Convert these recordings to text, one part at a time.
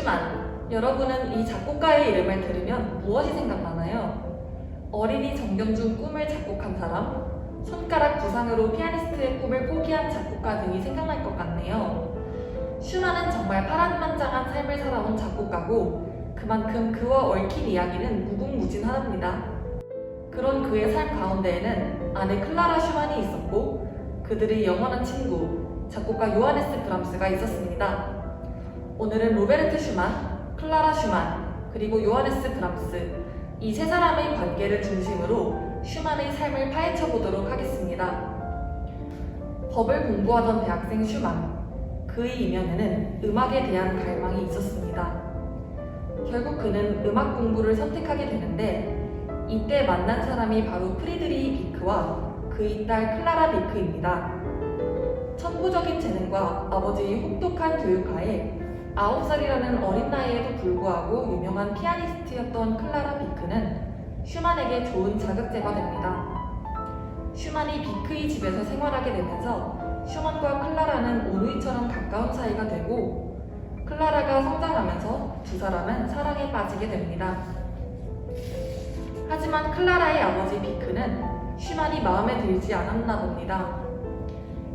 슈만. 여러분은 이 작곡가의 이름을 들으면 무엇이 생각나나요? 어린이 정경준 꿈을 작곡한 사람, 손가락 부상으로 피아니스트의 꿈을 포기한 작곡가 등이 생각날 것 같네요. 슈만은 정말 파란만장한 삶을 살아온 작곡가고 그만큼 그와 얽힌 이야기는 무궁무진하답니다. 그런 그의 삶 가운데에는 아내 클라라 슈만이 있었고 그들의 영원한 친구, 작곡가 요하네스 브람스가 있었습니다. 오늘은 로베르트 슈만, 클라라 슈만, 그리고 요하네스 브람스, 이 세 사람의 관계를 중심으로 슈만의 삶을 파헤쳐 보도록 하겠습니다. 법을 공부하던 대학생 슈만, 그의 이면에는 음악에 대한 갈망이 있었습니다. 결국 그는 음악 공부를 선택하게 되는데 이때 만난 사람이 바로 프리드리히 비크와 그의 딸 클라라 비크입니다. 천부적인 재능과 아버지의 혹독한 교육하에 9살이라는 어린 나이에도 불구하고 유명한 피아니스트였던 클라라 비크는 슈만에게 좋은 자극제가 됩니다. 슈만이 비크의 집에서 생활하게 되면서 슈만과 클라라는 오누이처럼 가까운 사이가 되고 클라라가 성장하면서 두 사람은 사랑에 빠지게 됩니다. 하지만 클라라의 아버지 비크는 슈만이 마음에 들지 않았나 봅니다.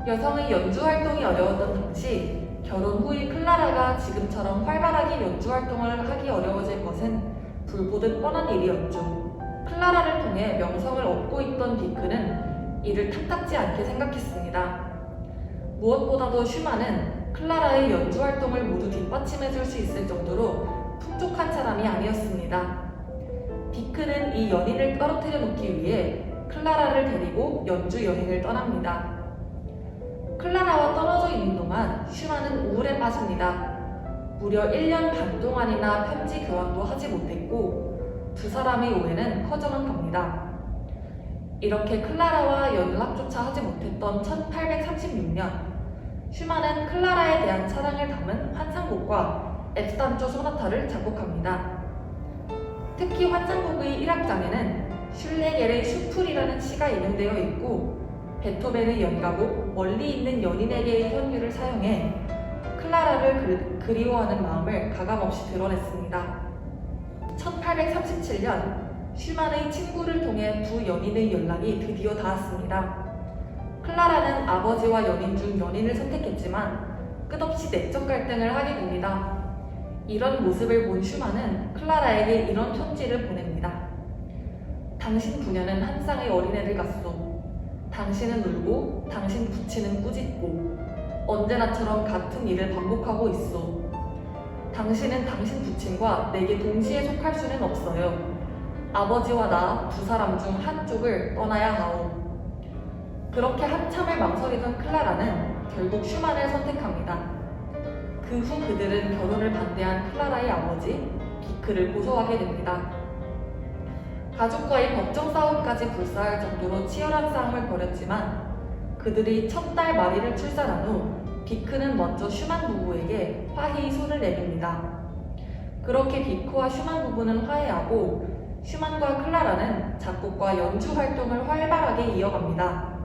여성의 연주 활동이 어려웠던 당시 결혼 후의 클라라가 지금처럼 활발하게 연주 활동을 하기 어려워질 것은 불보듯 뻔한 일이었죠. 클라라를 통해 명성을 얻고 있던 비크는 이를 탐탁지 않게 생각했습니다. 무엇보다도 슈만은 클라라의 연주 활동을 모두 뒷받침해줄 수 있을 정도로 풍족한 사람이 아니었습니다. 비크는 이 연인을 떨어뜨려 놓기 위해 클라라를 데리고 연주 여행을 떠납니다. 클라라와 떨어져 있는 동안 슈만은 우울에 빠집니다. 무려 1년 반 동안이나 편지 교환도 하지 못했고 두 사람의 오해는 커져만 갑니다. 이렇게 클라라와 연락조차 하지 못했던 1836년 슈만은 클라라에 대한 사랑을 담은 환상곡과 F단조 소나타를 작곡합니다. 특히 환상곡의 1악장에는 슐레겔의 슈풀이라는 시가 인용되어 있고 베토벤의 연가곡 멀리 있는 연인에게의 현유를 사용해 클라라를 그리워하는 마음을 가감없이 드러냈습니다. 1837년 슈만의 친구를 통해 두 연인의 연락이 드디어 닿았습니다. 클라라는 아버지와 연인 중 연인을 선택했지만 끝없이 내적 갈등을 하게 됩니다. 이런 모습을 본 슈만은 클라라에게 이런 편지를 보냅니다. 당신 부녀는 한 쌍의 어린애를 갖소. 당신은 울고 당신 부친은 꾸짖고 언제나처럼 같은 일을 반복하고 있소. 당신은 당신 부친과 내게 동시에 속할 수는 없어요. 아버지와 나 두 사람 중 한쪽을 떠나야 하오. 그렇게 한참을 망설이던 클라라는 결국 슈만을 선택합니다. 그 후 그들은 결혼을 반대한 클라라의 아버지 비크를 고소하게 됩니다. 가족과의 법정 싸움까지 불사할 정도로 치열한 싸움을 벌였지만 그들이 첫 딸 마리를 출산한 후 비크는 먼저 슈만 부부에게 화해의 손을 내밉니다. 그렇게 비크와 슈만 부부는 화해하고 슈만과 클라라는 작곡과 연주 활동을 활발하게 이어갑니다.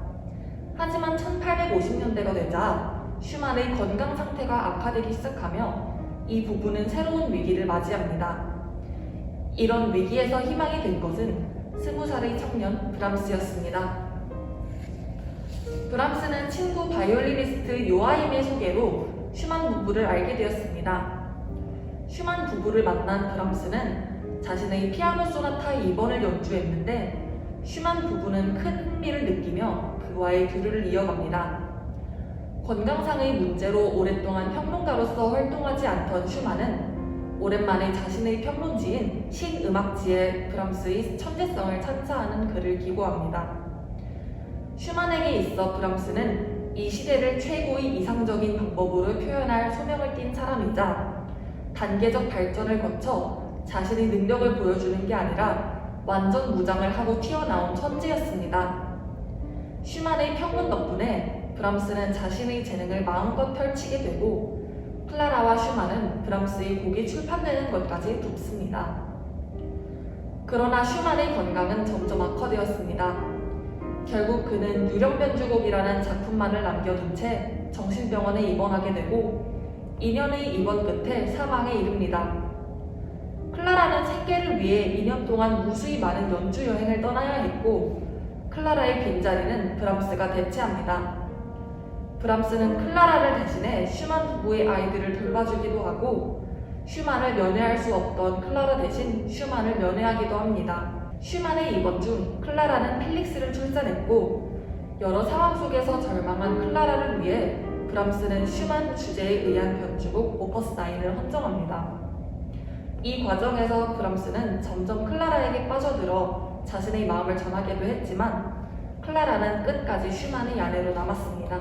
하지만 1850년대가 되자 슈만의 건강 상태가 악화되기 시작하며 이 부부는 새로운 위기를 맞이합니다. 이런 위기에서 희망이 된 것은 20살의 청년 브람스였습니다. 브람스는 친구 바이올리니스트 요아임의 소개로 슈만 부부를 알게 되었습니다. 슈만 부부를 만난 브람스는 자신의 피아노 소나타 2번을 연주했는데 슈만 부부는 큰 흥미를 느끼며 그와의 교류를 이어갑니다. 건강상의 문제로 오랫동안 평론가로서 활동하지 않던 슈만은 오랜만에 자신의 평론지인 신음악지에 브람스의 천재성을 찬사하는 글을 기고합니다. 슈만에게 있어 브람스는 이 시대를 최고의 이상적인 방법으로 표현할 소명을 띈 사람이자 단계적 발전을 거쳐 자신의 능력을 보여주는 게 아니라 완전 무장을 하고 튀어나온 천재였습니다. 슈만의 평론 덕분에 브람스는 자신의 재능을 마음껏 펼치게 되고 클라라와 슈만은 브람스의 곡이 출판되는 것까지 돕습니다. 그러나 슈만의 건강은 점점 악화되었습니다. 결국 그는 유령변주곡이라는 작품만을 남겨둔 채 정신병원에 입원하게 되고 2년의 입원 끝에 사망에 이릅니다. 클라라는 생계를 위해 2년 동안 무수히 많은 연주 여행을 떠나야 했고 클라라의 빈자리는 브람스가 대체합니다. 브람스는 클라라를 대신해 슈만 부부의 아이들을 돌봐주기도 하고 슈만을 면회할 수 없던 클라라 대신 슈만을 면회하기도 합니다. 슈만의 입원 중 클라라는 펠릭스를 출산했고 여러 상황 속에서 절망한 클라라를 위해 브람스는 슈만 주제에 의한 변주곡 오퍼스 9을 헌정합니다. 이 과정에서 브람스는 점점 클라라에게 빠져들어 자신의 마음을 전하기도 했지만 클라라는 끝까지 슈만의 아내로 남았습니다.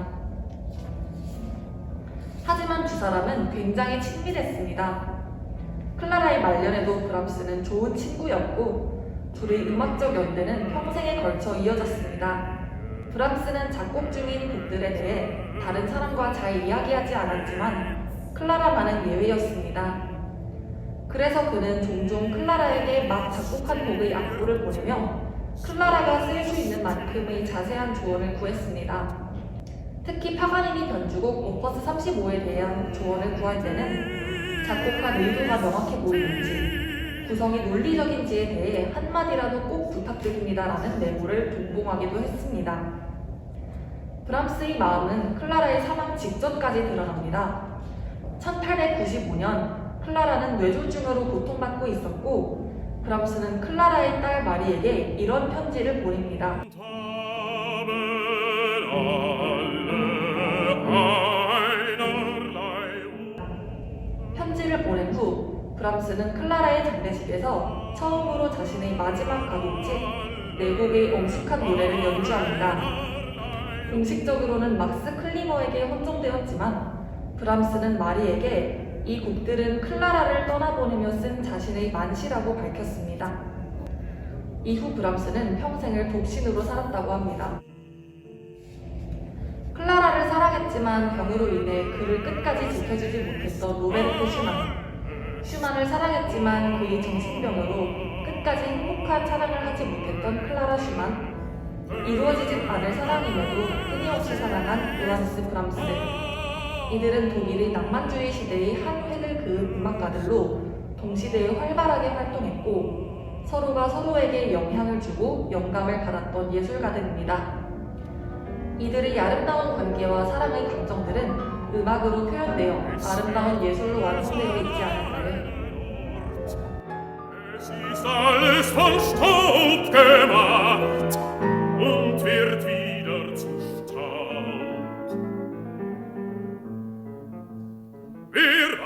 하지만 두 사람은 굉장히 친밀했습니다. 클라라의 말년에도 브람스는 좋은 친구였고 둘의 음악적 연대는 평생에 걸쳐 이어졌습니다. 브람스는 작곡 중인 곡들에 대해 다른 사람과 잘 이야기하지 않았지만 클라라만은 예외였습니다. 그래서 그는 종종 클라라에게 막 작곡한 곡의 악보를 보내며 클라라가 쓸 수 있는 만큼의 자세한 조언을 구했습니다. 특히 파가니니 변주곡 오퍼스 35에 대한 조언을 구할 때는 작곡한 의도가 명확해 보이는지 구성이 논리적인지에 대해 한마디라도 꼭 부탁드립니다라는 메모를 동봉하기도 했습니다. 브람스의 마음은 클라라의 사망 직전까지 드러납니다. 1895년 클라라는 뇌졸중으로 고통받고 있었고 브람스는 클라라의 딸 마리에게 이런 편지를 보냅니다. 편지를 보낸 후 브람스는 클라라의 장례식에서 처음으로 자신의 마지막 가곡집 네 곡의 엄숙한 노래를 연주합니다. 공식적으로는 막스 클리머에게 헌정되었지만 브람스는 마리에게 이 곡들은 클라라를 떠나보내며 쓴 자신의 만시라고 밝혔습니다. 이후 브람스는 평생을 독신으로 살았다고 합니다. 클라라를 사랑했지만 병으로 인해 그를 끝까지 지켜주지 못했던 로베르토 슈만. 슈만을 사랑했지만 그의 정신병으로 끝까지 행복한 사랑을 하지 못했던 클라라 슈만. 이루어지지 않을 사랑임에도 끊임없이 사랑한 요하네스 브람스. 이들은 독일의 낭만주의 시대의 한 획을 그은 음악가들로 동시대에 활발하게 활동했고 서로가 서로에게 영향을 주고 영감을 받았던 예술가들입니다. 이들의 아름다운 관계와 사랑의 감정들은 음악으로 표현되어 아름다운 예술로 완성되어 있지 않을까요? Es ist alles von Staub gemacht und wird wieder zu Staub. Wir